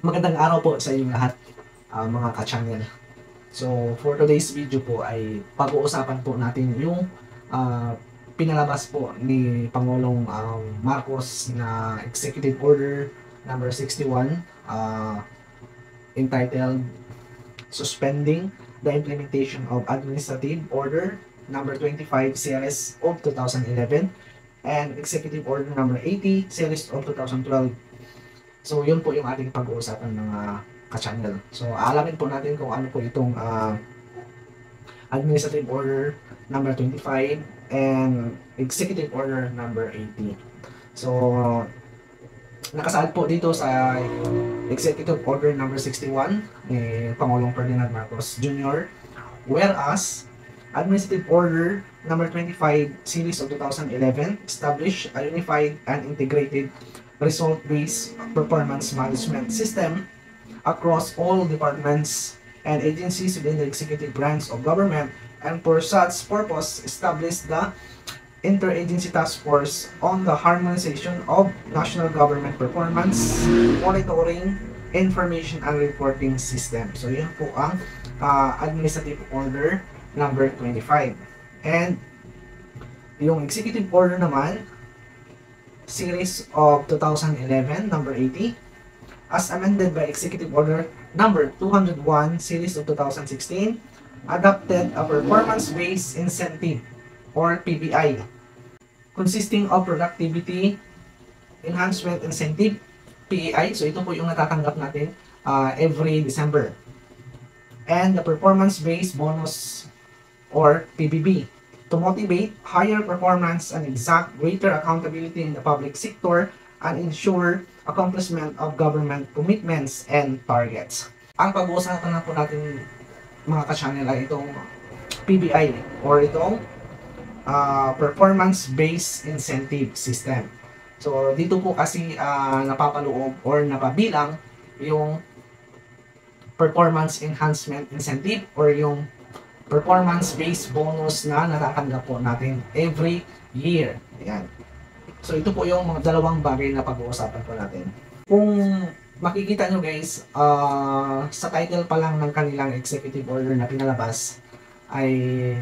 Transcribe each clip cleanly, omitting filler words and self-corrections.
Magandang araw po sa inyong lahat, mga ka-channel. So, for today's video po ay pag-uusapan po natin yung ah, pinalabas po ni Pangulong Marcos na Executive Order number 61 entitled Suspending the Implementation of Administrative Order number 25 series of 2011 and Executive Order number 80 series of 2012. So, yun po yung ating pag-uusapan mga ka-channel. So, alamin po natin kung ano po itong Administrative Order number 25 and Executive Order number 80. So, nakasaad po dito sa Executive Order number 61 ni Pangulong Ferdinand Marcos Jr. Whereas, Administrative Order number 25 series of 2011 established a unified and integrated result-based performance management system across all departments and agencies within the executive branch of government, and for such purpose established the Interagency Task Force on the Harmonization of National Government Performance Monitoring, Information and Reporting System. So yun po ang Administrative Order number 25. And yung Executive Order naman, Series of 2011, number 80, as amended by Executive Order number 201, Series of 2016, adopted a performance-based incentive or PBI consisting of Productivity Enhancement Incentive, PEI. So ito po yung natatanggap natin every December. And the Performance-Based Bonus or PBB to motivate higher performance and exact greater accountability in the public sector and ensure accomplishment of government commitments and targets. Ang pag-uusapan na po natin mga ka-channel ay itong PBI or itong Performance-Based Incentive System. So dito po kasi napapaloob or napabilang yung Performance Enhancement Incentive or yung performance-based bonus na natatanggap po natin every year. Ayan. So ito po yung mga dalawang bagay na pag-uusapan po natin. Kung makikita nyo guys, sa title pa lang ng kanilang executive order na pinalabas ay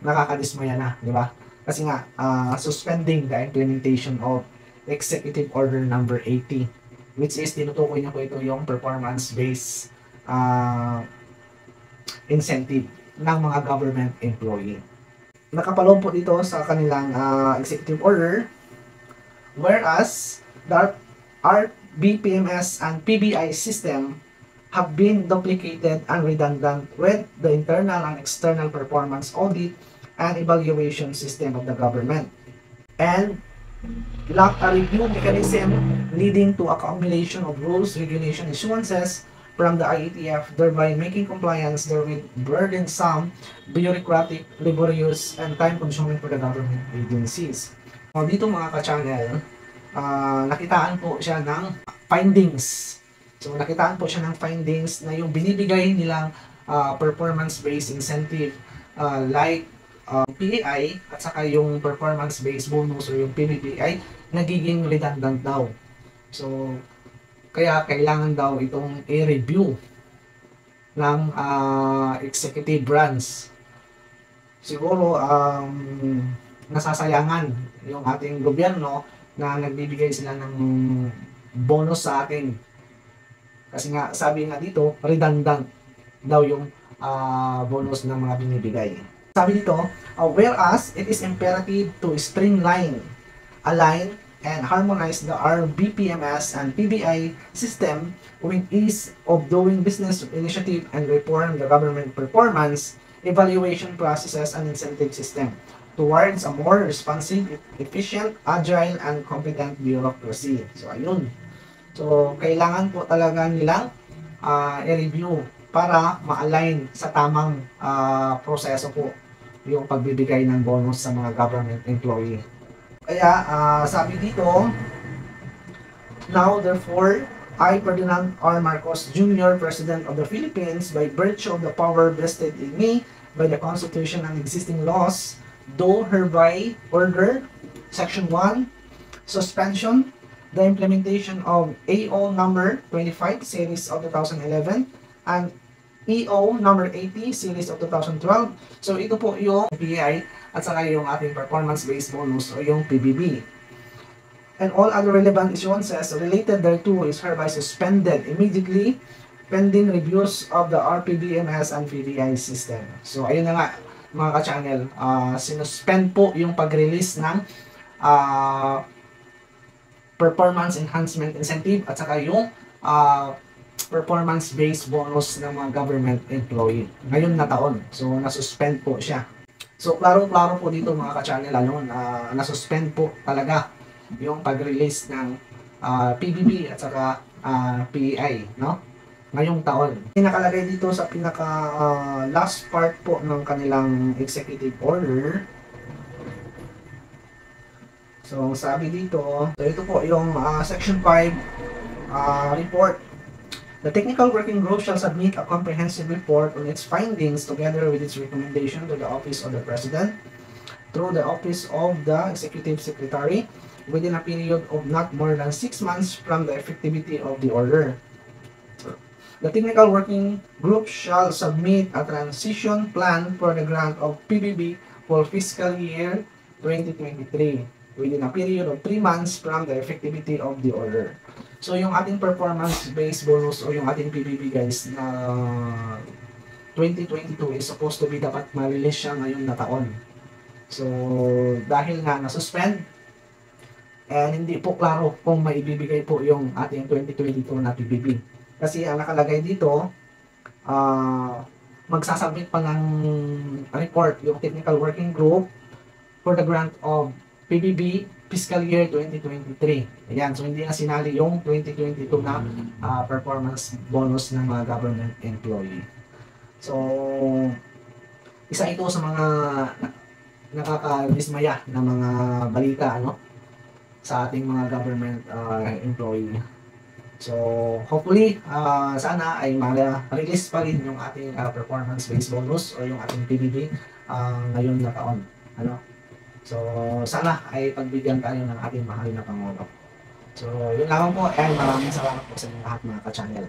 nakakadismaya na, di ba? Kasi nga, suspending the implementation of executive order number 80, which is tinutukoy niya po ito yung performance-based incentive ng mga government employee. Nakapaloob po dito sa kanilang executive order, whereas the RBPMS and PBI system have been duplicated and redundant with the internal and external performance audit and evaluation system of the government, and lack a review mechanism leading to accumulation of rules, regulation issuances from the IETF, thereby making compliance therewith burdensome, bureaucratic, laborious, and time-consuming for the government agencies. So, dito mga ka-channel, nakitaan po siya ng findings. So, nakitaan po siya ng findings na yung binibigay nilang performance-based incentive like PEI at saka yung performance-based bonus o yung PBBI nagiging redundant daw. So, kaya kailangan daw itong i-review ng executive branch. Siguro nasasayangan yung ating gobyerno na nagbibigay sila ng bonus sa atin. Kasi nga, sabi nga dito, redundant daw yung bonus ng mga binibigay. Sabi dito, whereas it is imperative to streamline, align, and harmonize the RBPMS and PBI system with ease of doing business initiative and reform the government performance, evaluation processes, and incentive system towards a more responsive, efficient, agile, and competent bureaucracy. So, ayun. So, kailangan po talaga nilang i-review para ma-align sa tamang proseso po yung pagbibigay ng bonus sa mga government employee. Kaya, sabi dito, now therefore, I, Ferdinand R. Marcos Jr., President of the Philippines, by virtue of the power vested in me by the Constitution and existing laws, do hereby order, Section 1, suspension the implementation of AO number 25 series of 2011 and EO number 80 series of 2012. So ito po yung PI at saka yung ating performance-based bonus o yung PBB. And all other relevant issuances related thereto is hereby suspended immediately pending reviews of the RPBMS and PBI system. So ayun na nga mga ka-channel, sinuspend po yung pag-release ng performance enhancement incentive at saka yung performance-based bonus ng mga government employee ngayon na taon. So nasuspend po siya. So klaro-klaro po dito mga ka-channel, nasuspend po talaga yung pag-release ng PBB at saka PEI, no? Ngayong taon. Nakalagay dito sa pinaka last part po ng kanilang executive order. So sabi dito, so ito po yung section 5 report. The technical working group shall submit a comprehensive report on its findings together with its recommendation to the Office of the President through the Office of the Executive Secretary within a period of not more than 6 months from the effectivity of the order. The technical working group shall submit a transition plan for the grant of PBB for fiscal year 2023 within a period of 3 months from the effectivity of the order. So yung ating performance-based bonus o yung ating PBB guys na 2022 is supposed to be dapat ma-release siya ngayon na taon. So dahil nga na-suspend and hindi po klaro kung maibibigay po yung ating 2022 na PBB. Kasi ang nakalagay dito, magsasubmit pa ng report yung technical working group for the grant of PBB fiscal year 2023. Ayan, so hindi na sinali yung 2022 na performance bonus ng mga government employee. So, isa ito sa mga nakakadismaya na mga balita, ano, sa ating mga government employee. So, hopefully, sana ay ma-release pa rin yung ating performance-based bonus o yung ating PBB ngayon na taon. Ano? So, sana ay pagbigyan tayo ng ating mahal na Pangulo. So, yun lang po and maraming salamat po sa inyo lahat mga ka-channel.